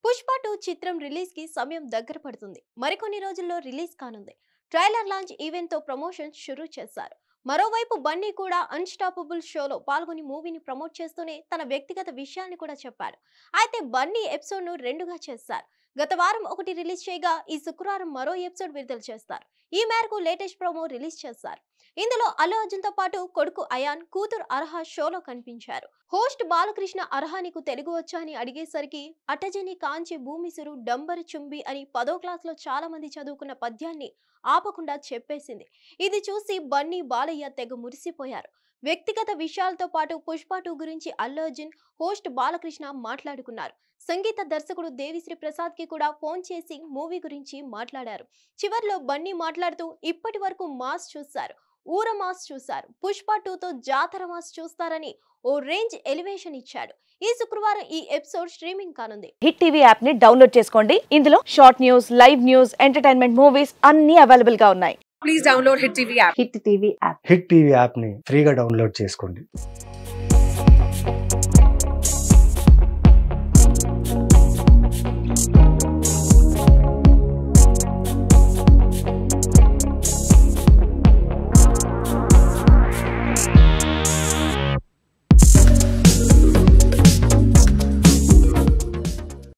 పుష్ప 2 చిత్రం రిలీజ్ కి సమయం దగ్గర పడుతుంది. మరికొన్ని రోజుల్లో రిలీజ్ కానుంది. ట్రైలర్ లాంచ్ ఈవెంట్ తో ప్రమోషన్ షురూ చేశారు. మరోవైపు బన్నీ కూడా అన్స్టాపబుల్ షోలో పాల్గొని మూవీని ప్రమోట్ చేస్తూనే తన వ్యక్తిగత విషయాన్ని కూడా చెప్పారు. అయితే బన్నీ ఎపిసోడ్ ను రెండుగా చేశారు. గత వారం ఒకటి రిలీజ్ చేయగా ఈ శుక్రవారం మరో ఎపిసోడ్ విడుదల చేస్తారు. ఈ మేరకు లేటెస్ట్ ప్రోమో రిలీజ్ చేశారు. ఇందులో అల్లు అర్జున్ తో పాటు కొడుకు అయాన్, కూతురు అర్హ షోలో కనిపించారు. హోస్ట్ బాలకృష్ణ అర్హ నీకు తెలుగు వచ్చా అని అడిగేసరికి అటజని కాంచి భూమిసురు డంబరు చుంబి అని 10వ క్లాసులో చాలా మంది చదువుకున్న పద్యాన్ని ఆపకుండా చెప్పేసింది. ఇది చూసి బన్నీ, బాలయ్య తెగ మురిసిపోయారు. వ్యక్తిగత విషయాలతో పాటు పుష్ప 2 గురించి అల్లు అర్జున్, హోస్ట్ బాలకృష్ణ మాట్లాడుకున్నారు. సంగీత దర్శకుడు దేవిశ్రీ ప్రసాద్ కి కూడా ఫోన్ చేసి మూవీ గురించి మాట్లాడారు. చివర్లో బన్నీ మాట్లాడుతూ ఇప్పటి వరకు మాస్ చూశారు, ఊర మాస్ చూశారు, పుష్ప 2తో జాతర మాస్ చూస్తారని ఓ రేంజ్ ఎలివేషన్ ఇచ్చాడు. ఈ శుక్రవారం ఈ ఎపిసోడ్ స్ట్రీమింగ్ కానుంది. హిట్ టీవీ యాప్ ని డౌన్లోడ్ చేసుకోండి. ఇందులో short news, live news, entertainment movies అన్ని అవైలబుల్ గా ఉన్నాయి. Please download Hit TV app. Hit TV app hit TV యాప్ని ఫ్రీగా డౌన్లోడ్ చేసుకోండి.